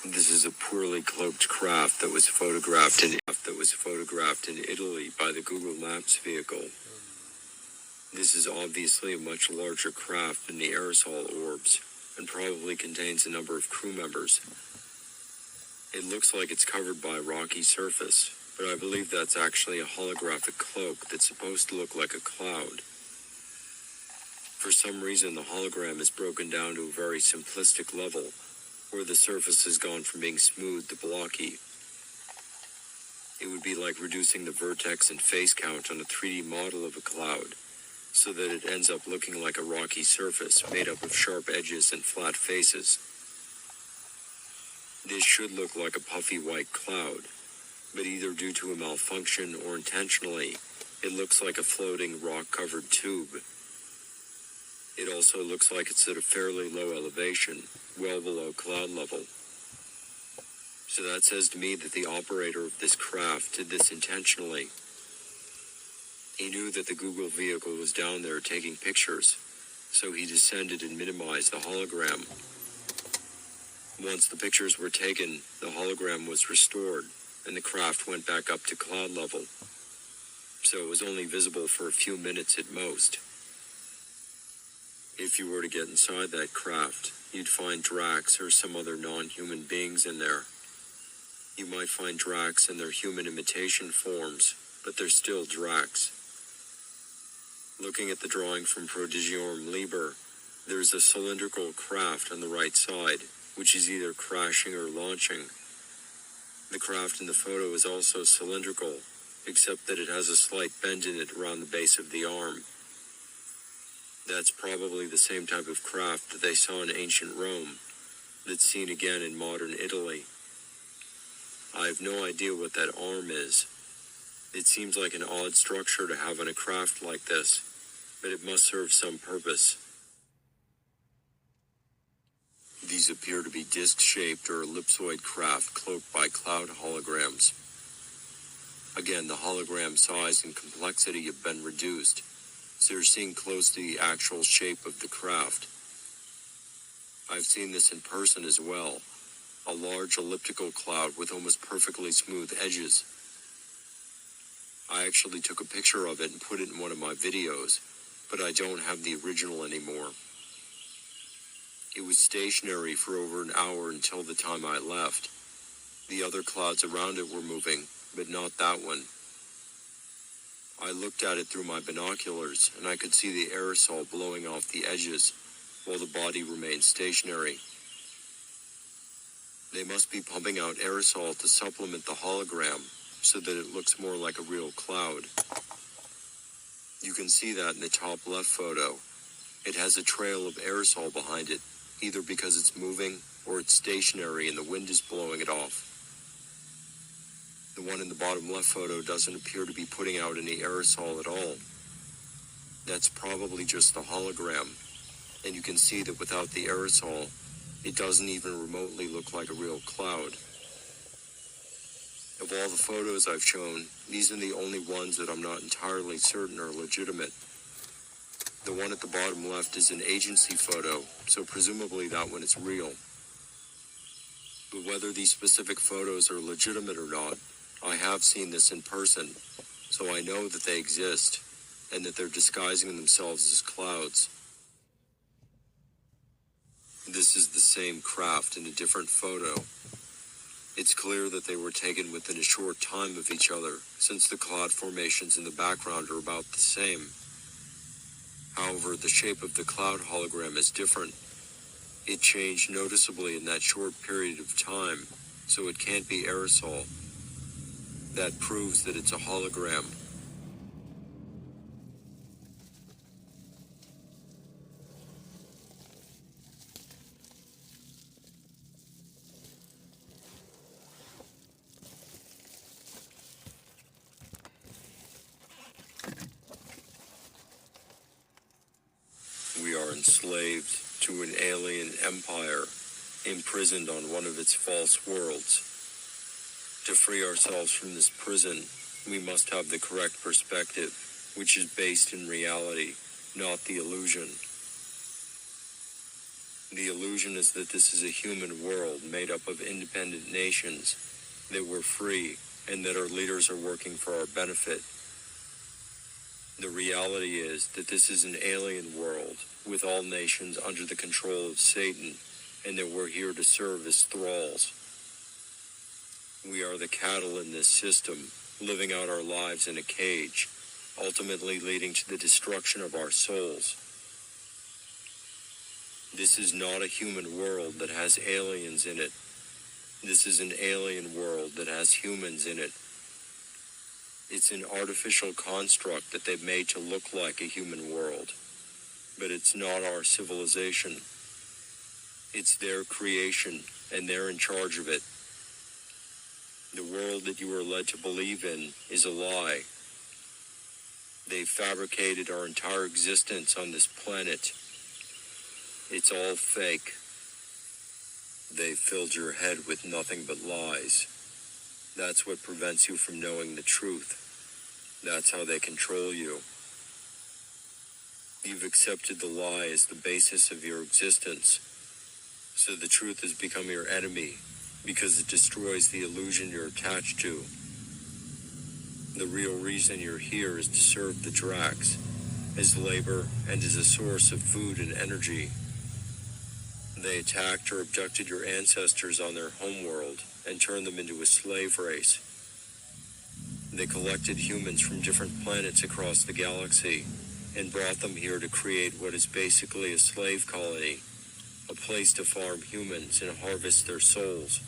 This is a poorly cloaked craft that was photographed in Italy by the Google Maps vehicle. This is obviously a much larger craft than the aerosol orbs, and probably contains a number of crew members. It looks like it's covered by a rocky surface, but I believe that's actually a holographic cloak that's supposed to look like a cloud. For some reason, the hologram is broken down to a very simplistic level, where the surface has gone from being smooth to blocky. It would be like reducing the vertex and face count on a 3D model of a cloud, so that it ends up looking like a rocky surface made up of sharp edges and flat faces. This should look like a puffy white cloud, but either due to a malfunction or intentionally, it looks like a floating rock-covered tube. It also looks like it's at a fairly low elevation, well below cloud level. So that says to me that the operator of this craft did this intentionally. He knew that the Google vehicle was down there taking pictures, so he descended and minimized the hologram. Once the pictures were taken, the hologram was restored, and the craft went back up to cloud level. So it was only visible for a few minutes at most. If you were to get inside that craft, you'd find Drax or some other non-human beings in there. You might find Drax in their human imitation forms, but they're still Drax. Looking at the drawing from Prodigiorum Liber, there's a cylindrical craft on the right side, which is either crashing or launching. The craft in the photo is also cylindrical, except that it has a slight bend in it around the base of the arm. That's probably the same type of craft that they saw in ancient Rome, that's seen again in modern Italy. I have no idea what that arm is. It seems like an odd structure to have on a craft like this, but it must serve some purpose. These appear to be disc-shaped or ellipsoid craft cloaked by cloud holograms. Again, the hologram size and complexity have been reduced, so you're seeing close to the actual shape of the craft. I've seen this in person as well, a large elliptical cloud with almost perfectly smooth edges. I actually took a picture of it and put it in one of my videos, but I don't have the original anymore. It was stationary for over an hour until the time I left. The other clouds around it were moving, but not that one. I looked at it through my binoculars, and I could see the aerosol blowing off the edges, while the body remained stationary. They must be pumping out aerosol to supplement the hologram, so that it looks more like a real cloud. You can see that in the top left photo. It has a trail of aerosol behind it, either because it's moving or it's stationary and the wind is blowing it off. The one in the bottom left photo doesn't appear to be putting out any aerosol at all. That's probably just the hologram, and you can see that without the aerosol, it doesn't even remotely look like a real cloud. Of all the photos I've shown, these are the only ones that I'm not entirely certain are legitimate. The one at the bottom left is an agency photo, so presumably that one is real. But whether these specific photos are legitimate or not, I have seen this in person, so I know that they exist, and that they're disguising themselves as clouds. This is the same craft in a different photo. It's clear that they were taken within a short time of each other, since the cloud formations in the background are about the same. However, the shape of the cloud hologram is different. It changed noticeably in that short period of time, so it can't be aerosol. That proves that it's a hologram. We are enslaved to an alien empire, imprisoned on one of its false worlds. To free ourselves from this prison, we must have the correct perspective, which is based in reality, not the illusion. The illusion is that this is a human world made up of independent nations, that we're free, and that our leaders are working for our benefit. The reality is that this is an alien world, with all nations under the control of Satan, and that we're here to serve as thralls. We are the cattle in this system, living out our lives in a cage, ultimately leading to the destruction of our souls. This is not a human world that has aliens in it. This is an alien world that has humans in it. It's an artificial construct that they've made to look like a human world. But it's not our civilization. It's their creation, and they're in charge of it. The world that you are led to believe in is a lie. They've fabricated our entire existence on this planet. It's all fake. They've filled your head with nothing but lies. That's what prevents you from knowing the truth. That's how they control you. You've accepted the lie as the basis of your existence. So the truth has become your enemy because it destroys the illusion you're attached to. The real reason you're here is to serve the Dracs, as labor and as a source of food and energy. They attacked or abducted your ancestors on their homeworld and turned them into a slave race. They collected humans from different planets across the galaxy and brought them here to create what is basically a slave colony, a place to farm humans and harvest their souls.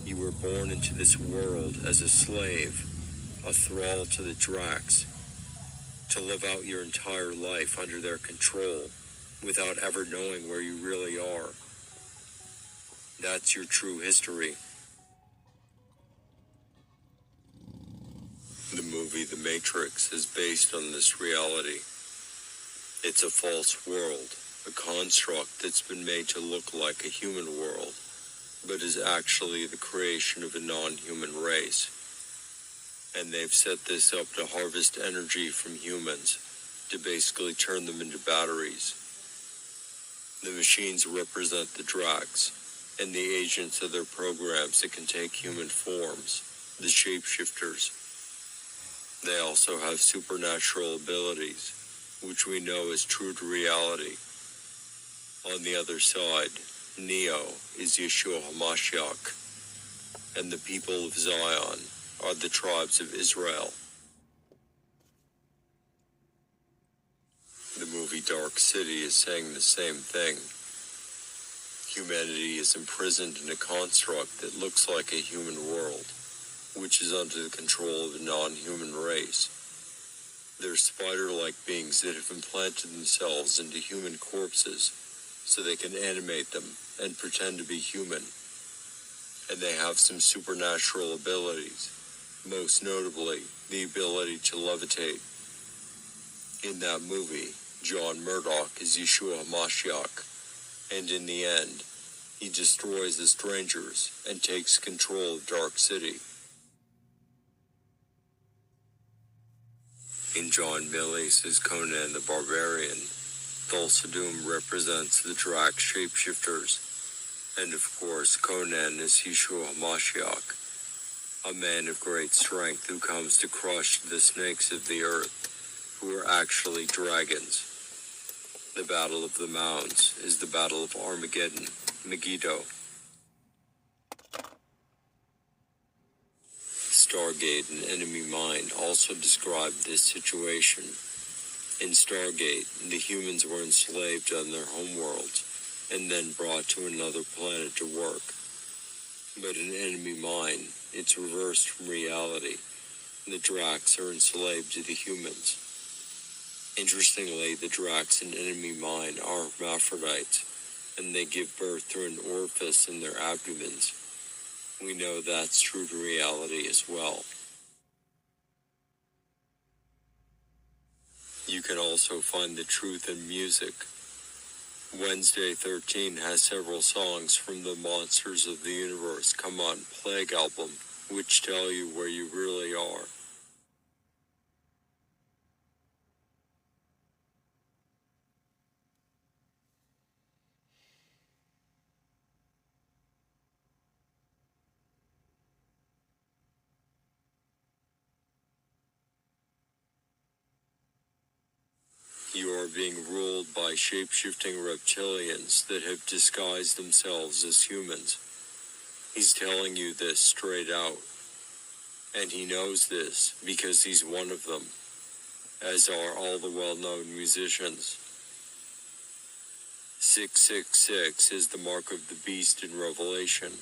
You were born into this world as a slave, a thrall to the Dracs, to live out your entire life under their control without ever knowing where you really are. That's your true history. The movie The Matrix is based on this reality. It's a false world, a construct that's been made to look like a human world, but is actually the creation of a non-human race. And they've set this up to harvest energy from humans, to basically turn them into batteries. The machines represent the Dracs, and the agents of their programs that can take human forms, the shapeshifters. They also have supernatural abilities, which we know is true to reality. On the other side, Neo is Yeshua HaMashiach, and the people of Zion are the tribes of Israel. The movie Dark City is saying the same thing. Humanity is imprisoned in a construct that looks like a human world, which is under the control of a non-human race. They're spider-like beings that have implanted themselves into human corpses so they can animate them and pretend to be human. And they have some supernatural abilities, most notably the ability to levitate. In that movie, John Murdoch is Yeshua HaMashiach, and in the end, he destroys the strangers and takes control of Dark City. In John Milius as Conan the Barbarian, Thulsa represents the Drac shapeshifters, and of course Conan is Yeshua HaMashiach, a man of great strength who comes to crush the snakes of the earth, who are actually dragons. The Battle of the Mounds is the Battle of Armageddon, Megiddo. Stargate and Enemy Mine also described this situation. In Stargate, the humans were enslaved on their homeworlds and then brought to another planet to work. But in Enemy Mine, it's reversed from reality. The Dracs are enslaved to the humans. Interestingly, the Dracs in Enemy Mine are hermaphrodites, and they give birth through an orifice in their abdomens. We know that's true to reality as well. You can also find the truth in music. Wednesday 13 has several songs from the Monsters of the Universe Come On Plague album, which tell you where you really are. are being ruled by shape-shifting reptilians that have disguised themselves as humans. He's telling you this straight out. And he knows this because he's one of them, as are all the well-known musicians. 666 is the mark of the beast in Revelation.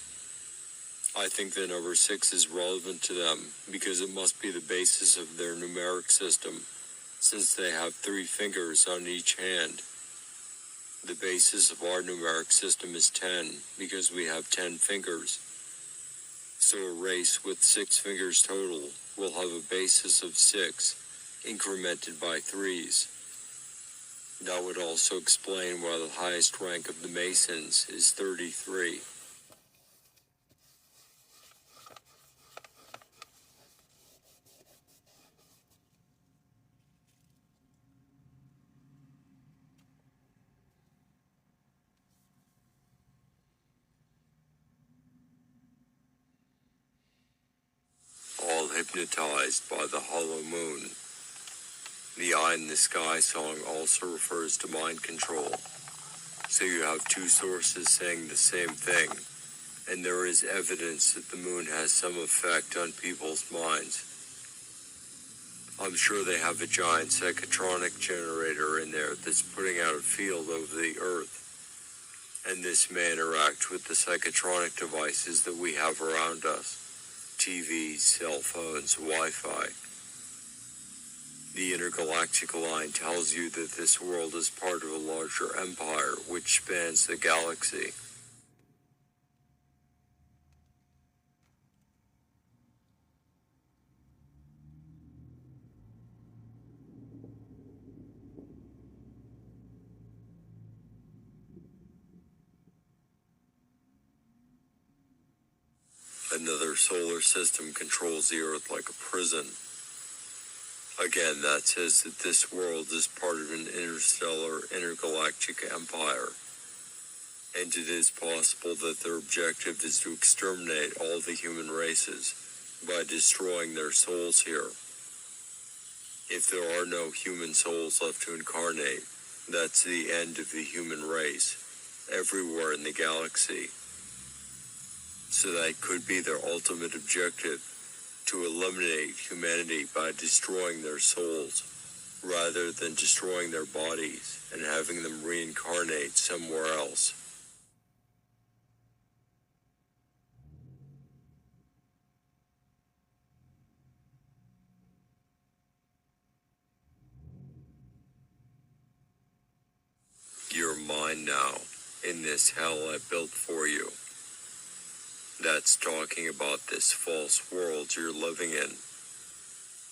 I think the number 6 is relevant to them because it must be the basis of their numeric system, since they have 3 fingers on each hand. The basis of our numeric system is 10 because we have 10 fingers. So a race with 6 fingers total will have a basis of 6, incremented by 3s. That would also explain why the highest rank of the Masons is 33. All hypnotized by the hollow moon. The Eye in the Sky song also refers to mind control. So you have 2 sources saying the same thing, and there is evidence that the moon has some effect on people's minds. I'm sure they have a giant psychotronic generator in there that's putting out a field over the Earth, and this may interact with the psychotronic devices that we have around us. TVs, cell phones, Wi-Fi. The intergalactic line tells you that this world is part of a larger empire which spans the galaxy. Another solar system controls the Earth like a prison. Again, that says that this world is part of an interstellar, intergalactic empire, and it is possible that their objective is to exterminate all the human races by destroying their souls here. If there are no human souls left to incarnate, that's the end of the human race, everywhere in the galaxy. So that could be their ultimate objective, to eliminate humanity by destroying their souls, rather than destroying their bodies and having them reincarnate somewhere else. You're mine now, in this hell I built for you. That's talking about this false world you're living in,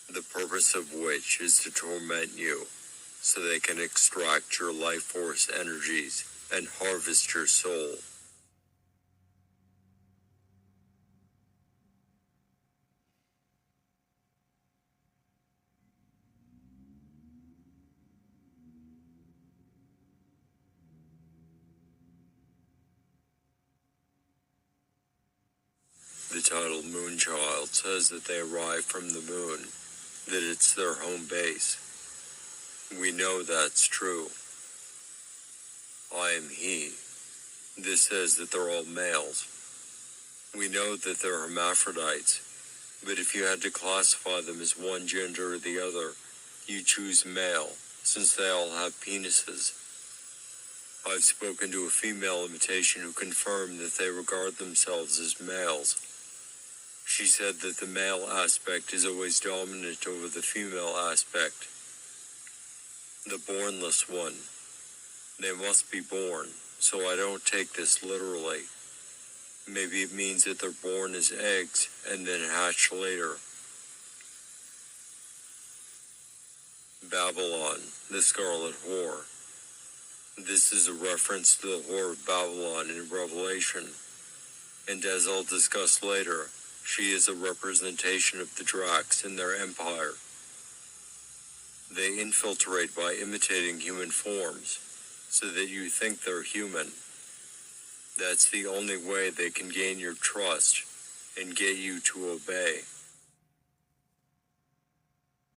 the purpose of which is to torment you, so they can extract your life force energies and harvest your soul. The title Moonchild says that they arrive from the moon, that it's their home base. We know that's true. I am he. This says that they're all males. We know that they're hermaphrodites, but if you had to classify them as one gender or the other, you choose male, since they all have penises. I've spoken to a female imitation who confirmed that they regard themselves as males. She said that the male aspect is always dominant over the female aspect. The bornless one. They must be born, so I don't take this literally. Maybe it means that they're born as eggs and then hatch later. Babylon, the Scarlet Whore. This is a reference to the Whore of Babylon in Revelation, and as I'll discuss later, she is a representation of the Dracs in their empire. They infiltrate by imitating human forms, so that you think they're human. That's the only way they can gain your trust and get you to obey.